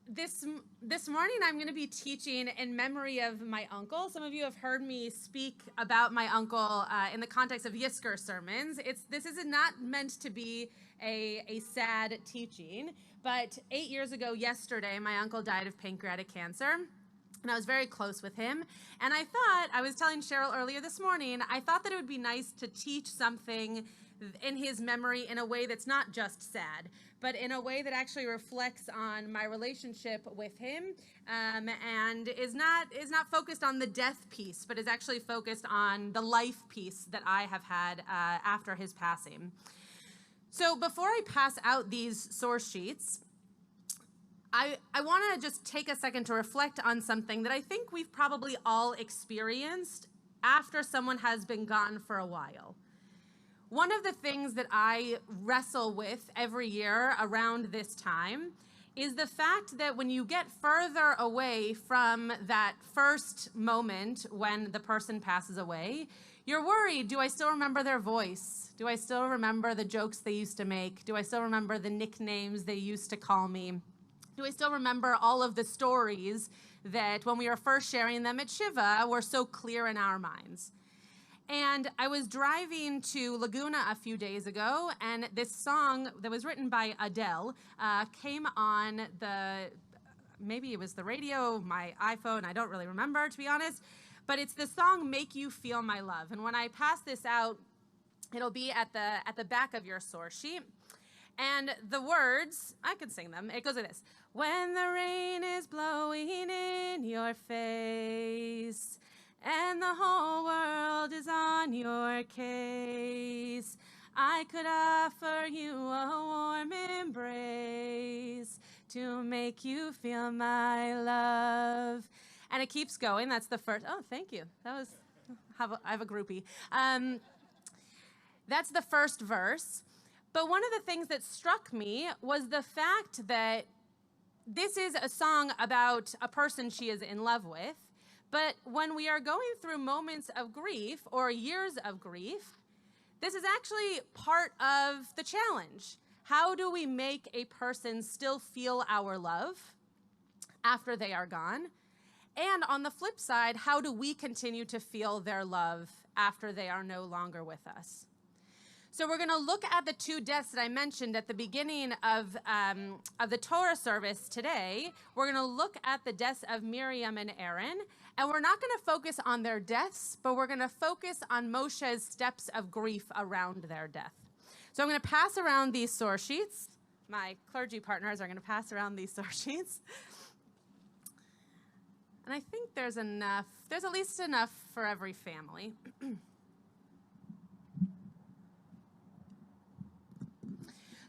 This morning I'm going to be teaching in memory of my uncle. Some of you have heard me speak about my uncle in the context of Yisker sermons. This is not meant to be a sad teaching, but 8 years ago yesterday, my uncle died of pancreatic cancer. And I was very close with him. And I was telling Cheryl earlier this morning, I thought that it would be nice to teach something in his memory in a way that's not just sad, but in a way that actually reflects on my relationship with him, and is not focused on the death piece, but is actually focused on the life piece that I have had after his passing. So before I pass out these source sheets, I want to just take a second to reflect on something that I think we've probably all experienced after someone has been gone for a while. One of the things that I wrestle with every year around this time is the fact that when you get further away from that first moment when the person passes away, you're worried, do I still remember their voice? Do I still remember the jokes they used to make? Do I still remember the nicknames they used to call me? Do I still remember all of the stories that when we were first sharing them at Shiva were so clear in our minds? And I was driving to Laguna a few days ago, and this song that was written by Adele came on maybe it was the radio, my iPhone, I don't really remember, to be honest, but it's the song Make You Feel My Love. And when I pass this out, it'll be at the back of your source sheet. And the words, I can sing them. It goes like this. When the rain is blowing in your face and the whole world is on your case, I could offer you a warm embrace to make you feel my love. And it keeps going. That's the first. Oh, thank you. I have a groupie. That's the first verse. But one of the things that struck me was the fact that this is a song about a person she is in love with. But when we are going through moments of grief or years of grief, this is actually part of the challenge. How do we make a person still feel our love after they are gone? And on the flip side, how do we continue to feel their love after they are no longer with us? So we're going to look at the two deaths that I mentioned at the beginning of the Torah service today. We're going to look at the deaths of Miriam and Aaron, and we're not going to focus on their deaths, but we're going to focus on Moshe's steps of grief around their death. So I'm going to pass around these source sheets. My clergy partners are going to pass around these source sheets. And I think there's at least enough for every family.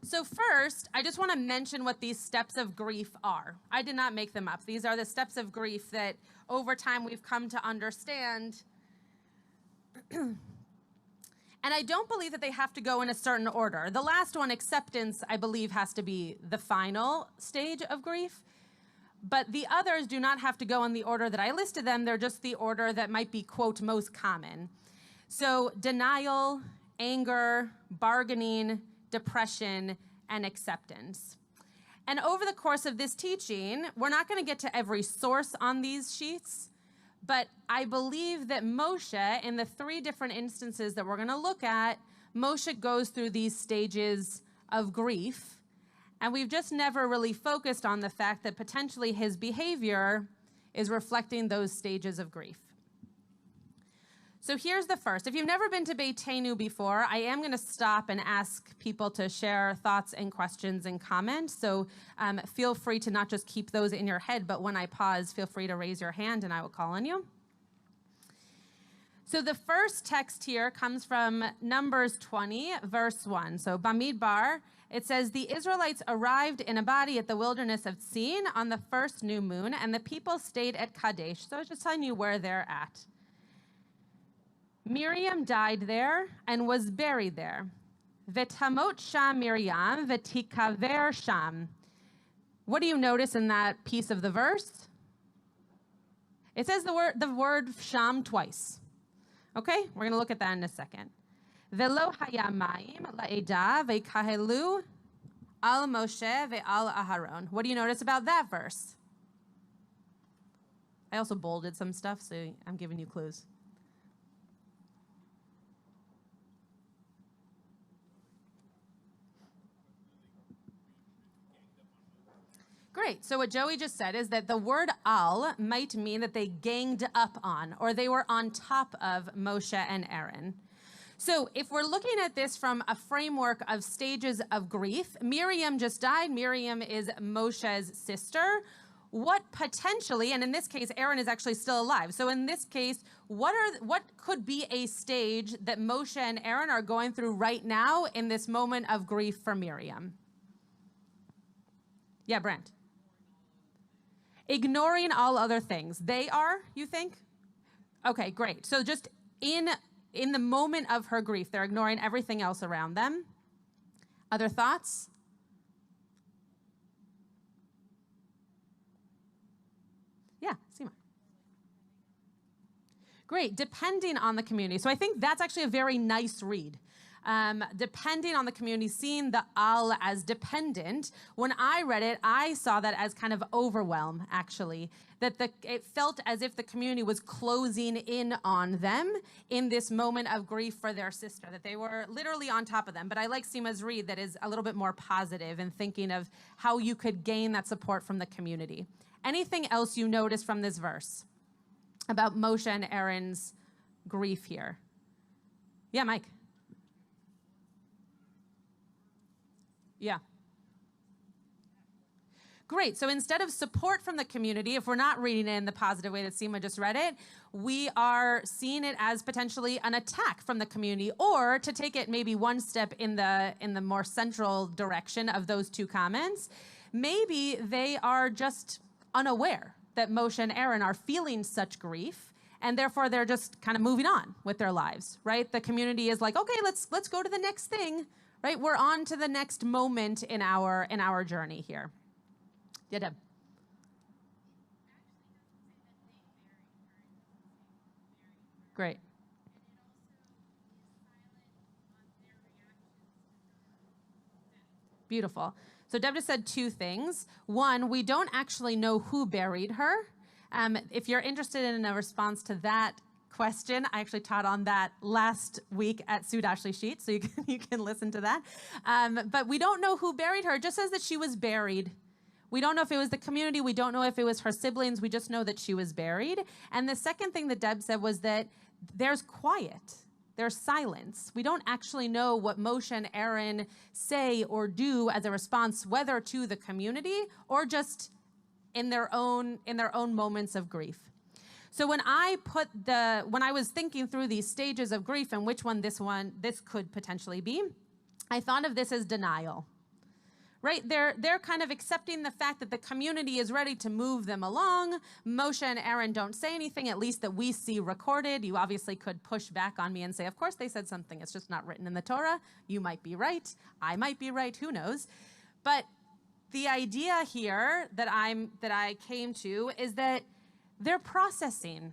So first, I just want to mention what these steps of grief are. I did not make them up. These are the steps of grief that over time we've come to understand. And I don't believe that they have to go in a certain order. The last one, acceptance, I believe has to be the final stage of grief. But the others do not have to go in the order that I listed them. They're just the order that might be, quote, most common. So denial, anger, bargaining, depression, and acceptance. And over the course of this teaching, we're not going to get to every source on these sheets, but I believe that Moshe, in the three different instances that we're going to look at, Moshe goes through these stages of grief, and we've just never really focused on the fact that potentially his behavior is reflecting those stages of grief. So here's the first. If you've never been to Beitenu before, I am going to stop and ask people to share thoughts and questions and comments. So feel free to not just keep those in your head, but when I pause, feel free to raise your hand and I will call on you. So the first text here comes from Numbers 20, verse 1. So Bamidbar, it says, the Israelites arrived in a body at the wilderness of Sin on the first new moon, and the people stayed at Kadesh. So I was just telling you where they're at. Miriam died there and was buried there. V'tamot sham Miriam, v'tikaver sham. What do you notice in that piece of the verse? It says the word sham twice. Okay, we're going to look at that in a second. Velo haya mayim la'eda v'kahelu al Moshe ve'al Aharon. What do you notice about that verse? I also bolded some stuff, so I'm giving you clues. Great. So what Joey just said is that the word al might mean that they ganged up on, or they were on top of Moshe and Aaron. So if we're looking at this from a framework of stages of grief, Miriam just died. Miriam is Moshe's sister. What potentially, and in this case, Aaron is actually still alive. So in this case, what could be a stage that Moshe and Aaron are going through right now in this moment of grief for Miriam? Yeah, Brent. Ignoring all other things. They are, you think? Okay, great. So just in the moment of her grief, they're ignoring everything else around them. Other thoughts? Yeah, Seema. Great, depending on the community. So I think that's actually a very nice read. Depending on the community, seeing the al as dependent. When I read it, I saw that as kind of overwhelm, actually. That it felt as if the community was closing in on them in this moment of grief for their sister, that they were literally on top of them. But I like Seema's read that is a little bit more positive in thinking of how you could gain that support from the community. Anything else you notice from this verse about Moshe and Aaron's grief here? Yeah, Mike. Yeah. Great. So instead of support from the community, if we're not reading it in the positive way that Seema just read it, we are seeing it as potentially an attack from the community, or to take it maybe one step in the more central direction of those two comments, maybe they are just unaware that Moshe and Aaron are feeling such grief, and therefore they're just kind of moving on with their lives, right? The community is like, okay, let's go to the next thing, right? We're on to the next moment in our journey here. Yeah, Deb. Great. Beautiful. So Deb just said two things. One, we don't actually know who buried her. If you're interested in a response to that question, I actually taught on that last week at Sue Dashley Sheet, so you can listen to that. But we don't know who buried her. It just says that she was buried. We don't know if it was the community. We don't know if it was her siblings. We just know that she was buried. And the second thing that Deb said was that there's quiet. There's silence. We don't actually know what Moshe and Aaron say or do as a response, whether to the community or just in their own moments of grief. So when I was thinking through these stages of grief and which one this could potentially be, I thought of this as denial. Right? They're kind of accepting the fact that the community is ready to move them along. Moshe and Aaron don't say anything, at least that we see recorded. You obviously could push back on me and say, of course they said something. It's just not written in the Torah. You might be right. I might be right. Who knows? But the idea here that I came to is that they're processing.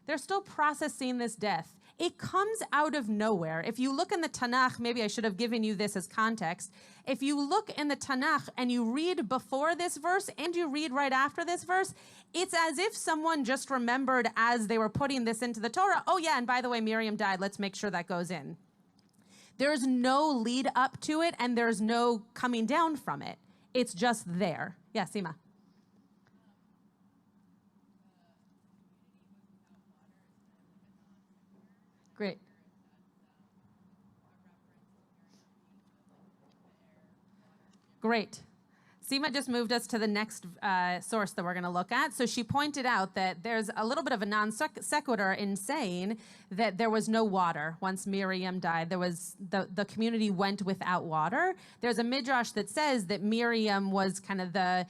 They're still processing this death. It comes out of nowhere. If you look in the Tanakh, maybe I should have given you this as context. If you look in the Tanakh and you read before this verse and you read right after this verse, it's as if someone just remembered as they were putting this into the Torah, oh yeah, and by the way, Miriam died, let's make sure that goes in. There's no lead up to it and there's no coming down from it. It's just there. Yeah, Seema. Great. Great. Seema just moved us to the next source that we're going to look at. So she pointed out that there's a little bit of a non sequitur in saying that there was no water once Miriam died. There was the community went without water. There's a midrash that says that Miriam was kind of the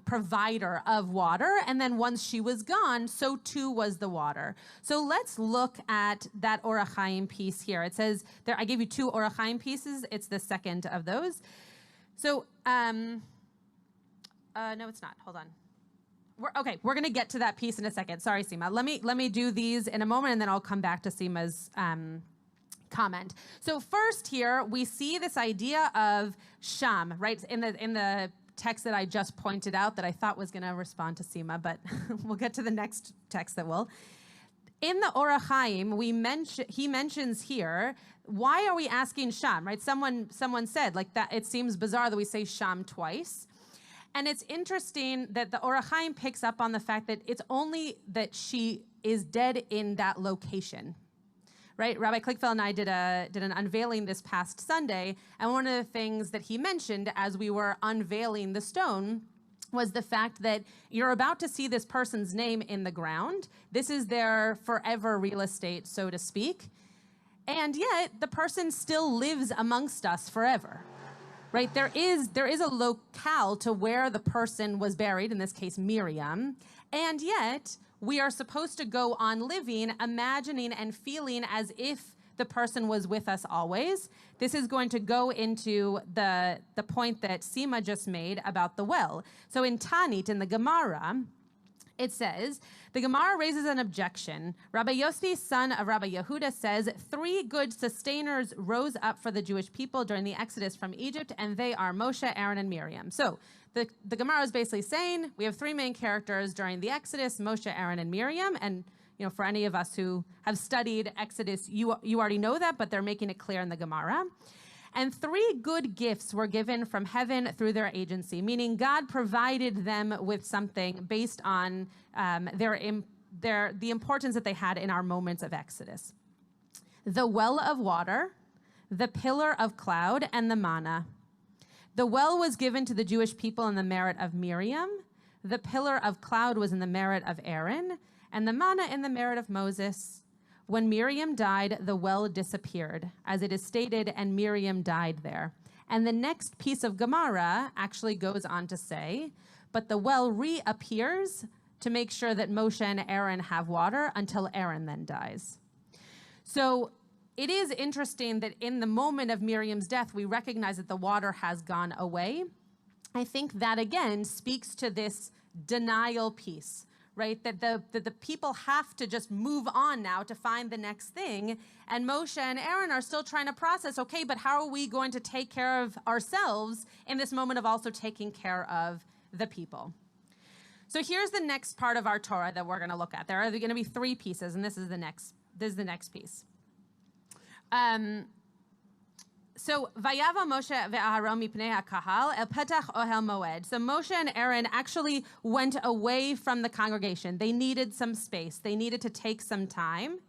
provider of water, and then once she was gone, so too was the water. So let's look at that Orach Chaim piece here. It says there. I gave you two Orach Chaim pieces. It's the second of those. So, no, it's not. Hold on. We're going to get to that piece in a second. Sorry, Seema. Let me do these in a moment, and then I'll come back to Seema's comment. So first here, we see this idea of sham, right? In the text that I just pointed out that I thought was going to respond to Sima, but we'll get to the next text that will. In the Orach Chaim, he mentions here, why are we asking sham, right? Someone said, like, that it seems bizarre that we say sham twice. And it's interesting that the Orach Chaim picks up on the fact that it's only that she is dead in that location. Right? Rabbi Klickfeld and I did an unveiling this past Sunday, and one of the things that he mentioned as we were unveiling the stone was the fact that you're about to see this person's name in the ground. This is their forever real estate, so to speak. And yet, the person still lives amongst us forever. Right? There is a locale to where the person was buried, in this case, Miriam, and yet we are supposed to go on living, imagining and feeling as if the person was with us always. This is going to go into the point that Sima just made about the well. So in Tanit, in the Gemara, it says, the Gemara raises an objection. Rabbi Yossi, son of Rabbi Yehuda, says, 3 good sustainers rose up for the Jewish people during the Exodus from Egypt, and they are Moshe, Aaron, and Miriam. So the Gemara is basically saying we have 3 main characters during the Exodus, Moshe, Aaron, and Miriam. And for any of us who have studied Exodus, you already know that, but they're making it clear in the Gemara. And 3 good gifts were given from heaven through their agency, meaning God provided them with something based on the importance that they had in our moments of Exodus. The well of water, the pillar of cloud, and the manna. The well was given to the Jewish people in the merit of Miriam. The pillar of cloud was in the merit of Aaron, and the manna in the merit of Moses. When Miriam died, the well disappeared, as it is stated, and Miriam died there. And the next piece of Gemara actually goes on to say, but the well reappears to make sure that Moshe and Aaron have water until Aaron then dies. So it is interesting that in the moment of Miriam's death, we recognize that the water has gone away. I think that, again, speaks to this denial piece, right? That the people have to just move on now to find the next thing. And Moshe and Aaron are still trying to process, okay, but how are we going to take care of ourselves in this moment of also taking care of the people? So here's the next part of our Torah that we're going to look at. There are going to be 3 pieces, and this is the next piece. So Vayava Moshe ve'Aharon mipnei hakahal el petach ohel moed. So Moshe and Aaron actually went away from the congregation. They needed some space. They needed to take some time.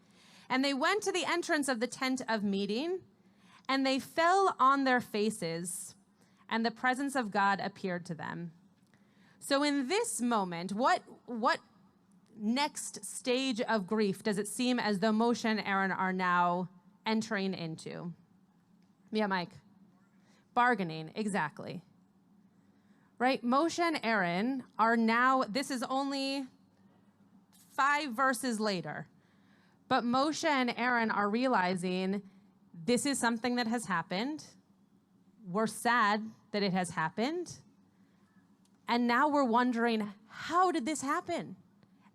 And they went to the entrance of the tent of meeting, and they fell on their faces, and the presence of God appeared to them. So in this moment, what next stage of grief does it seem as though Moshe and Aaron are now entering into? Yeah, Mike. Bargaining, exactly. Right? Moshe and Aaron are now, this is only 5 verses later, but Moshe and Aaron are realizing this is something that has happened. We're sad that it has happened. And now we're wondering, how did this happen?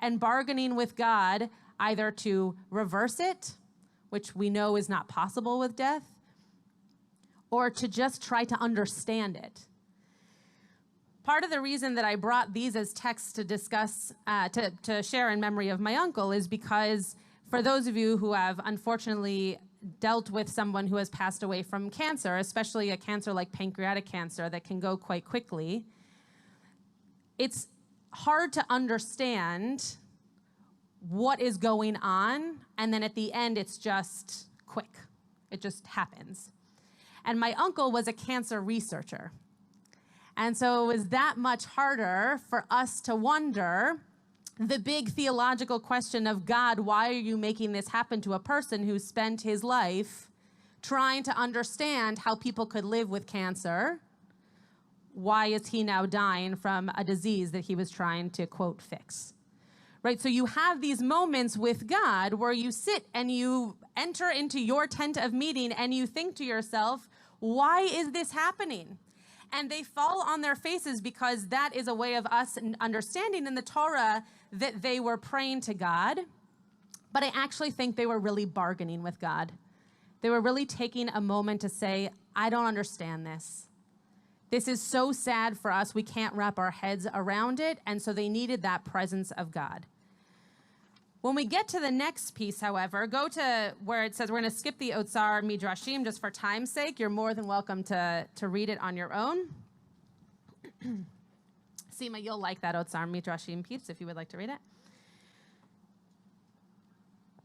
And bargaining with God either to reverse it, which we know is not possible with death, or to just try to understand it. Part of the reason that I brought these as texts to discuss, to share in memory of my uncle is because for those of you who have unfortunately dealt with someone who has passed away from cancer, especially a cancer like pancreatic cancer that can go quite quickly, it's hard to understand what is going on, and then at the end, it's just quick. It just happens. And my uncle was a cancer researcher. And so it was that much harder for us to wonder the big theological question of, God, why are you making this happen to a person who spent his life trying to understand how people could live with cancer? Why is he now dying from a disease that he was trying to, quote, fix? Right? So you have these moments with God where you sit and you enter into your tent of meeting and you think to yourself, why is this happening? And they fall on their faces because that is a way of us understanding in the Torah that they were praying to God. But I actually think they were really bargaining with God. They were really taking a moment to say, I don't understand this. This is so sad for us. We can't wrap our heads around it. And so they needed that presence of God. When we get to the next piece, however, go to where it says, we're going to skip the Otsar Midrashim just for time's sake. You're more than welcome to read it on your own. Seema, you'll like that Otsar Midrashim piece if you would like to read it.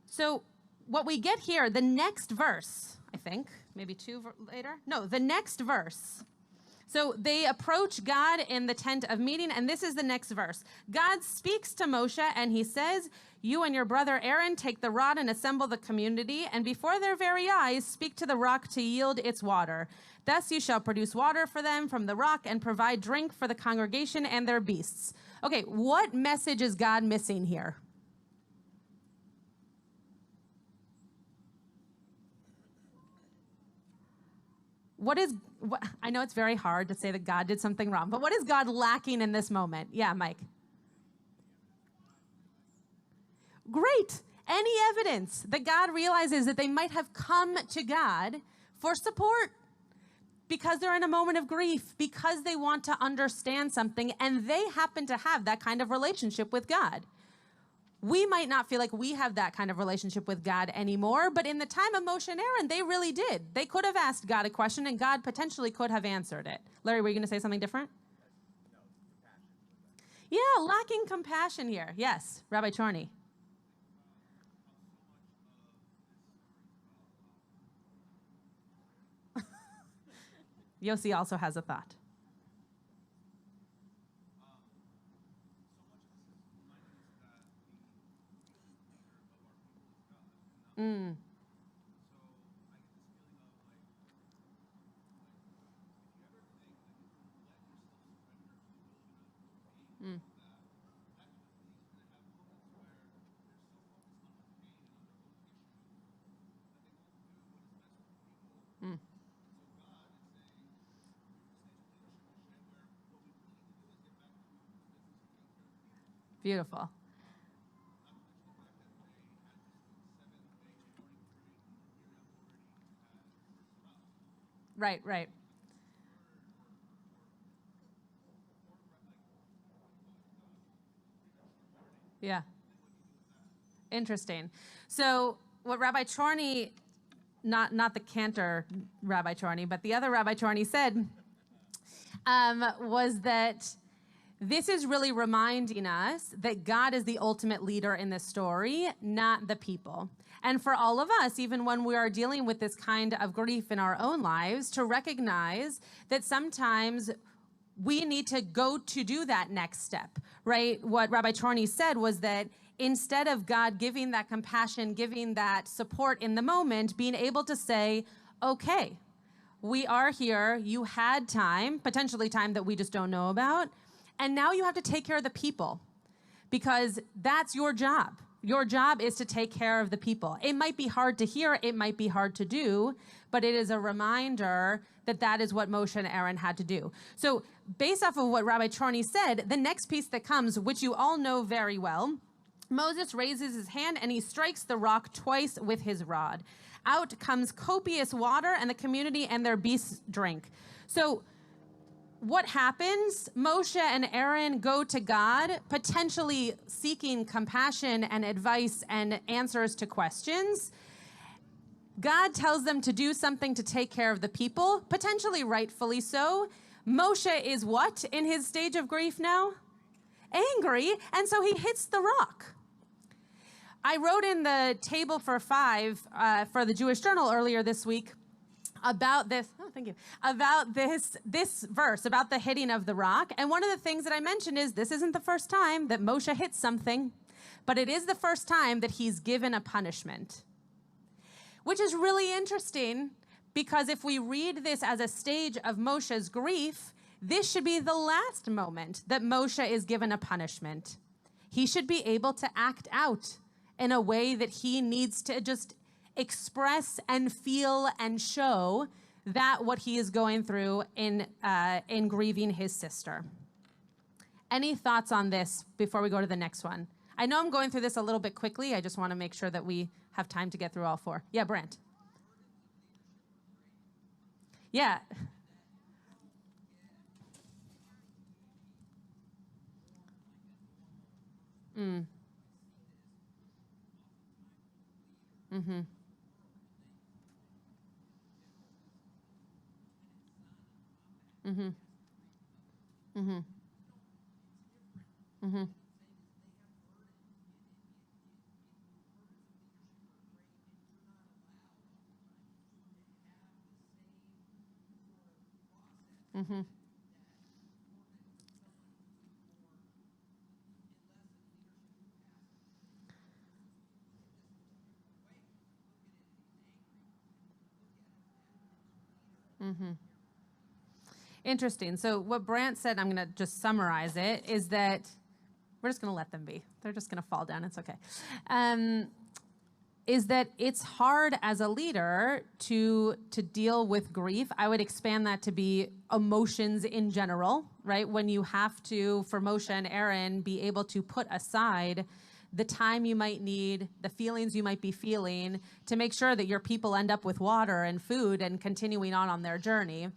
So what we get here, the next verse, I think, maybe later. No, the next verse. So they approach God in the tent of meeting, and this is the next verse. God speaks to Moshe, and he says, you and your brother Aaron take the rod and assemble the community, and before their very eyes speak to the rock to yield its water. Thus you shall produce water for them from the rock and provide drink for the congregation and their beasts. Okay, what message is God missing here? I know it's very hard to say that God did something wrong, but what is God lacking in this moment? Yeah, Mike. Great. Any evidence that God realizes that they might have come to God for support because they're in a moment of grief, because they want to understand something, and they happen to have that kind of relationship with God. We might not feel like we have that kind of relationship with God anymore, but in the time of Moshe and Aaron, they really did. They could have asked God a question, and God potentially could have answered it. Larry, were you going to say something different? No, compassion. Yeah, lacking compassion here. Yes, Rabbi Chorny. Yossi also has a thought. Mm. Mm. Mm. Beautiful. Right, right. Yeah. Interesting. So what Rabbi Chorny, not the Cantor Rabbi Chorny, but the other Rabbi Chorny said was that this is really reminding us that God is the ultimate leader in this story, not the people. And for all of us, even when we are dealing with this kind of grief in our own lives, to recognize that sometimes we need to go to do that next step, right? What Rabbi Chorny said was that instead of God giving that compassion, giving that support in the moment, being able to say, okay, we are here, you had time, potentially time that we just don't know about, and now you have to take care of the people because that's your job. Your job is to take care of the people. It might be hard to hear, it might be hard to do, but it is a reminder that that is what Moshe and Aaron had to do. So based off of what Rabbi Chorny said, the next piece that comes, which you all know very well, Moses raises his hand and he strikes the rock twice with his rod. Out comes copious water and the community and their beasts drink. So what happens? Moshe and Aaron go to God, potentially seeking compassion and advice and answers to questions. God tells them to do something to take care of the people, potentially rightfully so. Moshe is what in his stage of grief now? Angry, and so he hits the rock. I wrote in the table for 5 for the Jewish Journal earlier this week about this, about this verse, about the hitting of the rock. And one of the things that I mentioned is this isn't the first time that Moshe hits something, but it is the first time that he's given a punishment, which is really interesting because if we read this as a stage of Moshe's grief, this should be the last moment that Moshe is given a punishment. He should be able to act out in a way that he needs to just express and feel and show that what he is going through in grieving his sister. Any thoughts on this before we go to the next one? I know I'm going through this a little bit quickly. I just want to make sure that we have time to get through all 4. Yeah, Brent. Yeah. Mm. Mm-hmm. Mm-hmm. Mm-hmm. Mm-hmm. Mm-hmm. Mm-hmm. Interesting. So what Brant said, I'm going to just summarize it, is that we're just going to let them be. They're just going to fall down. It's okay. Um, is that it's hard as a leader to deal with grief. I would expand that to be emotions in general, right? When you have to, for Moshe and Aaron, be able to put aside the time you might need, the feelings you might be feeling, to make sure that your people end up with water and food and continuing on their journey.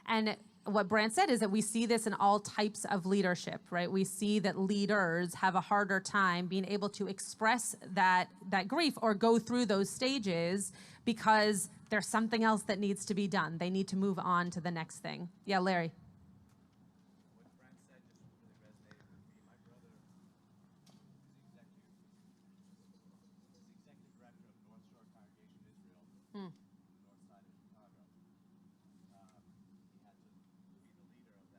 And what Brant said is that we see this in all types of leadership, right? We see that leaders have a harder time being able to express that grief or go through those stages because there's something else that needs to be done. They need to move on to the next thing. Yeah, Larry. What Brent said just really resonated with me. My brother is executive director of North Shore Congregation Israel, Mm. the north side of Chicago. He had to be the leader of that congregation at the same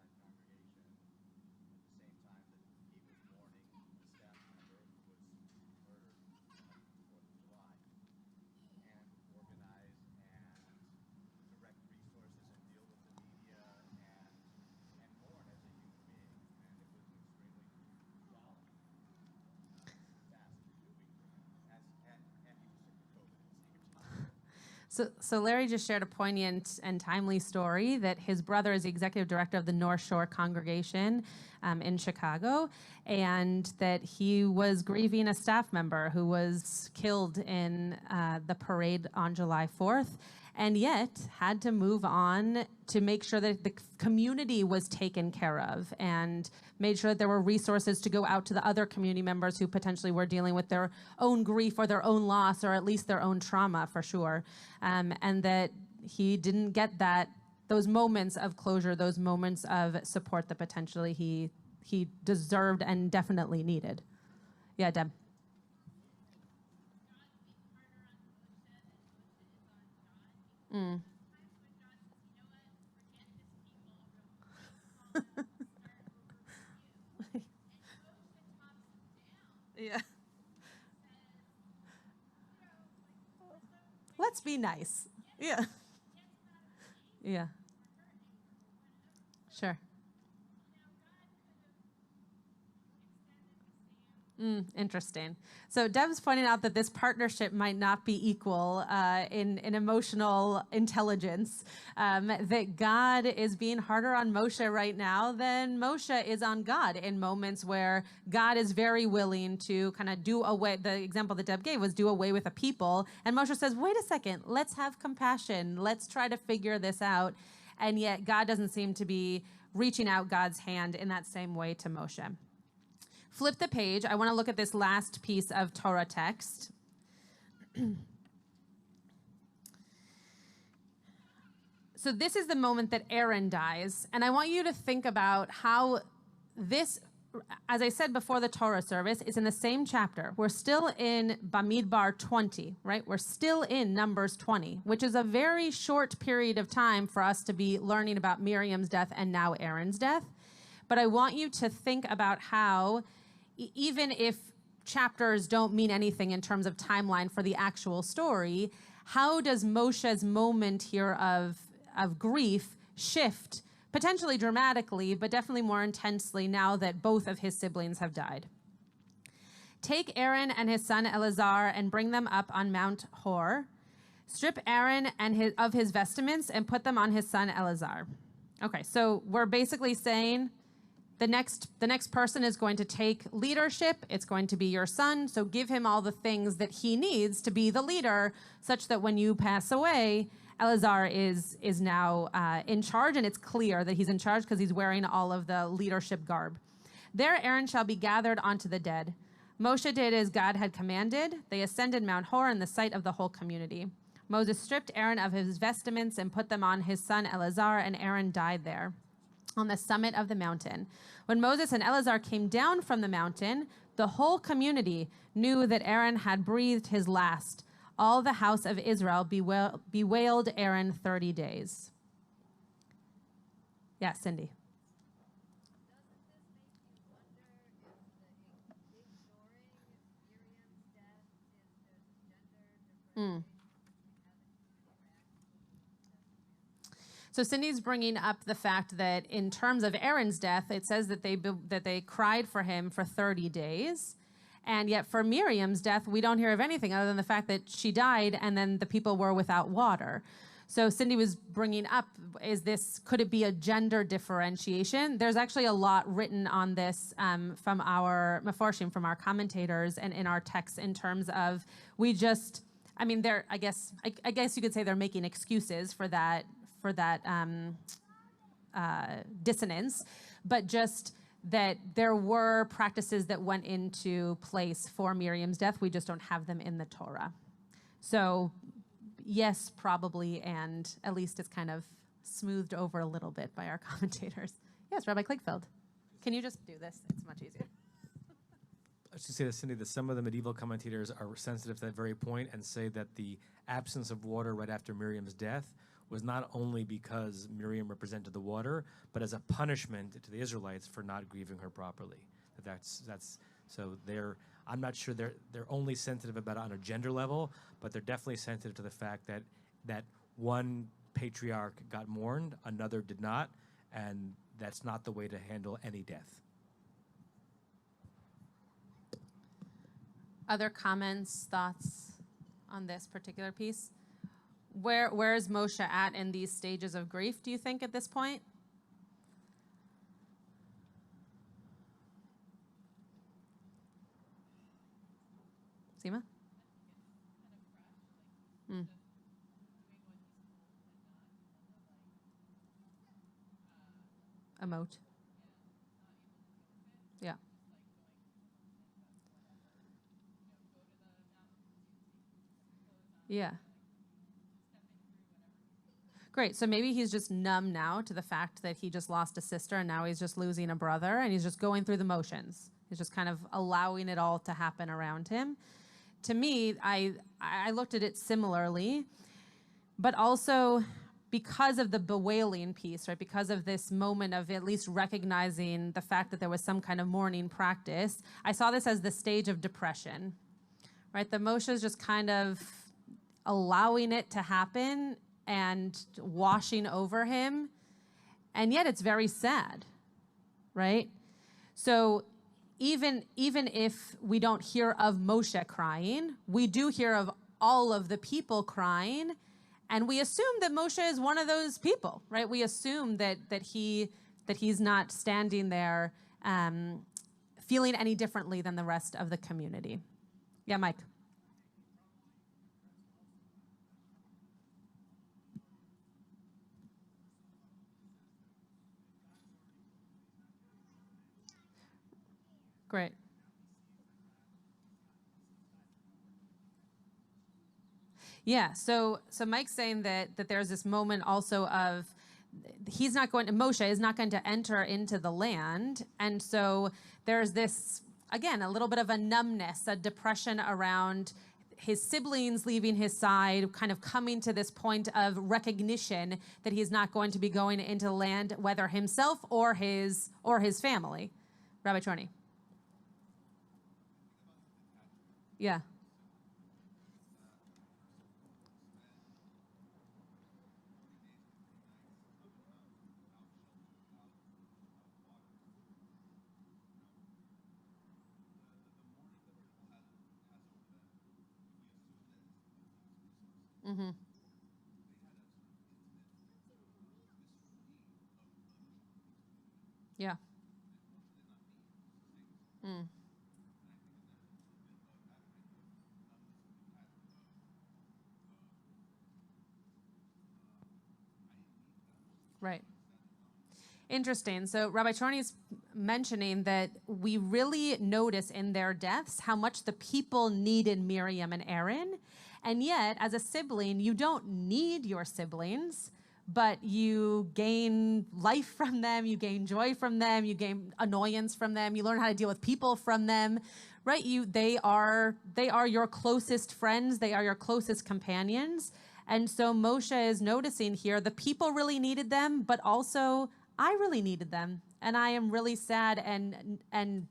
time that he was mourning a staff member who was murdered on the 4th of July, and organize and direct resources and deal with the media and mourn as a human being. And it was an extremely task doing as and he was sick with COVID at the same time. So Larry just shared a poignant and timely story that his brother is the executive director of the North Shore Congregation in Chicago, and that he was grieving a staff member who was killed in the parade on July 4th, and yet had to move on to make sure that the community was taken care of and made sure that there were resources to go out to the other community members who potentially were dealing with their own grief or their own loss or at least their own trauma for sure. And that he didn't get those moments of closure, those moments of support that potentially he deserved and definitely needed. Yeah, Deb. Mm. Yeah. Let's be nice. Yeah. Yeah. Sure. Interesting. So Deb's pointing out that this partnership might not be equal in emotional intelligence, that God is being harder on Moshe right now than Moshe is on God in moments where God is very willing to kind of do away, the example that Deb gave was do away with a people. And Moshe says, wait a second, let's have compassion. Let's try to figure this out. And yet God doesn't seem to be reaching out God's hand in that same way to Moshe. Flip the page. I want to look at this last piece of Torah text. So this is the moment that Aaron dies. And I want you to think about how this, as I said before the Torah service, is in the same chapter. We're still in Bamidbar 20, right? We're still in Numbers 20, which is a very short period of time for us to be learning about Miriam's death and now Aaron's death. But I want you to think about how even if chapters don't mean anything in terms of timeline for the actual story, how does Moshe's moment here of grief shift, potentially dramatically, but definitely more intensely now that both of his siblings have died? Take Aaron and his son Eleazar and bring them up on Mount Hor. Strip Aaron and of his vestments and put them on his son Eleazar. Okay, so we're basically saying the next person is going to take leadership. It's going to be your son. So give him all the things that he needs to be the leader, such that when you pass away, Eleazar is now in charge, and it's clear that he's in charge because he's wearing all of the leadership garb. There Aaron shall be gathered onto the dead. Moshe did as God had commanded. They ascended Mount Hor in the sight of the whole community. Moses stripped Aaron of his vestments and put them on his son Eleazar, and Aaron died there on the summit of the mountain. When Moses and Eleazar came down from the mountain, the whole community knew that Aaron had breathed his last. All the house of Israel bewailed Aaron 30 days. Yeah, Cindy. So Cindy's bringing up the fact that in terms of Aaron's death, it says that they cried for him for 30 days. And yet for Miriam's death, we don't hear of anything other than the fact that she died and then the people were without water. So Cindy was bringing up, could it be a gender differentiation? There's actually a lot written on this from our Meforshim, from our commentators and in our texts in terms of I guess you could say they're making excuses for that dissonance, but just that there were practices that went into place for Miriam's death. We just don't have them in the Torah. So yes, probably, and at least it's kind of smoothed over a little bit by our commentators. Yes, Rabbi Kligfeld. Can you just do this? It's much easier. I should say to Cindy that some of the medieval commentators are sensitive to that very point and say that the absence of water right after Miriam's death was not only because Miriam represented the water, but as a punishment to the Israelites for not grieving her properly. I'm not sure they're only sensitive about it on a gender level, but they're definitely sensitive to the fact that one patriarch got mourned, another did not, and that's not the way to handle any death. Other comments, thoughts on this particular piece? Where is Moshe at in these stages of grief, do you think, at this point? Seema? Emote. Yeah. Yeah. Great. So maybe he's just numb now to the fact that he just lost a sister and now he's just losing a brother and he's just going through the motions. He's just kind of allowing it all to happen around him. To me, I looked at it similarly, but also because of the bewailing piece, right? Because of this moment of at least recognizing the fact that there was some kind of mourning practice, I saw this as the stage of depression, right? The Moshe is just kind of allowing it to happen and washing over him. And yet it's very sad, right? So even if we don't hear of Moshe crying, we do hear of all of the people crying. And we assume that Moshe is one of those people, right? We assume that he's not standing there feeling any differently than the rest of the community. Yeah, Mike. Great. Yeah, so Mike's saying that there's this moment also of Moshe is not going to enter into the land. And so there's this, again, a little bit of a numbness, a depression around his siblings leaving his side, kind of coming to this point of recognition that he's not going to be going into the land, whether himself or his family. Rabbi Chorny. Yeah. Mm-hmm. Yeah. Mm. Right. Interesting. So Rabbi Chorny's mentioning that we really notice in their deaths how much the people needed Miriam and Aaron. And yet, as a sibling, you don't need your siblings, but you gain life from them, you gain joy from them, you gain annoyance from them, you learn how to deal with people from them, right? They are your closest friends, they are your closest companions. And so Moshe is noticing here the people really needed them, but also I really needed them. And I am really sad and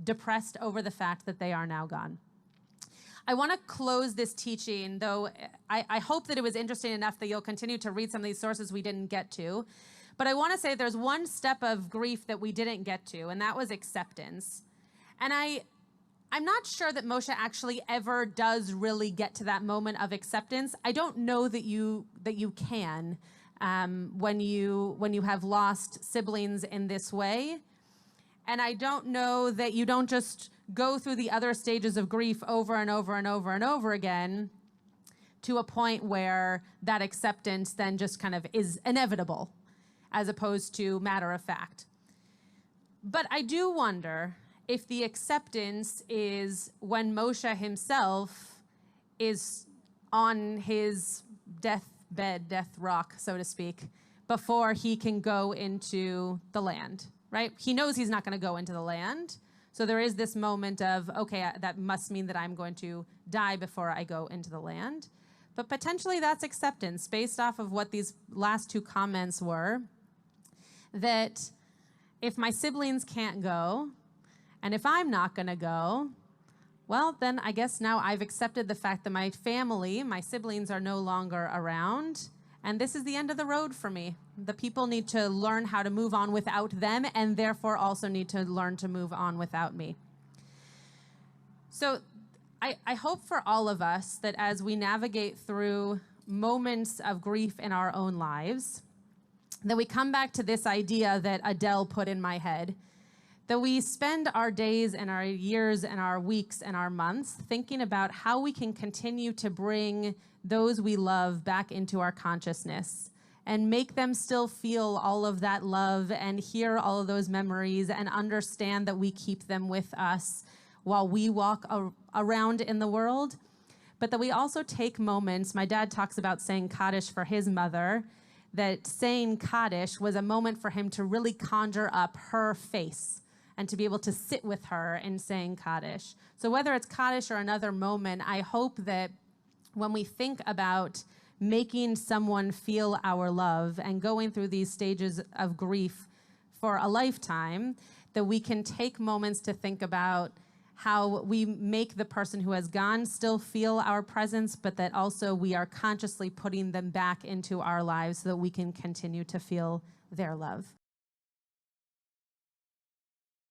depressed over the fact that they are now gone. I want to close this teaching, though I hope that it was interesting enough that you'll continue to read some of these sources we didn't get to. But I want to say there's one step of grief that we didn't get to, and that was acceptance. And I'm not sure that Moshe actually ever does really get to that moment of acceptance. I don't know that you can when you have lost siblings in this way. And I don't know that you don't just go through the other stages of grief over and over and over and over again to a point where that acceptance then just kind of is inevitable as opposed to matter of fact. But I do wonder if the acceptance is when Moshe himself is on his deathbed, death rock, so to speak, before he can go into the land, right? He knows he's not going to go into the land. So there is this moment of, okay, that must mean that I'm going to die before I go into the land. But potentially that's acceptance based off of what these last two comments were, that if my siblings can't go, and if I'm not going to go, well, then I guess now I've accepted the fact that my family, my siblings are no longer around, and this is the end of the road for me. The people need to learn how to move on without them, and therefore also need to learn to move on without me. So I hope for all of us that as we navigate through moments of grief in our own lives, that we come back to this idea that Adele put in my head, that we spend our days and our years and our weeks and our months thinking about how we can continue to bring those we love back into our consciousness and make them still feel all of that love and hear all of those memories and understand that we keep them with us while we walk around in the world. But that we also take moments, my dad talks about saying Kaddish for his mother, that saying Kaddish was a moment for him to really conjure up her face and to be able to sit with her in saying Kaddish. So whether it's Kaddish or another moment, I hope that when we think about making someone feel our love and going through these stages of grief for a lifetime, that we can take moments to think about how we make the person who has gone still feel our presence, but that also we are consciously putting them back into our lives so that we can continue to feel their love.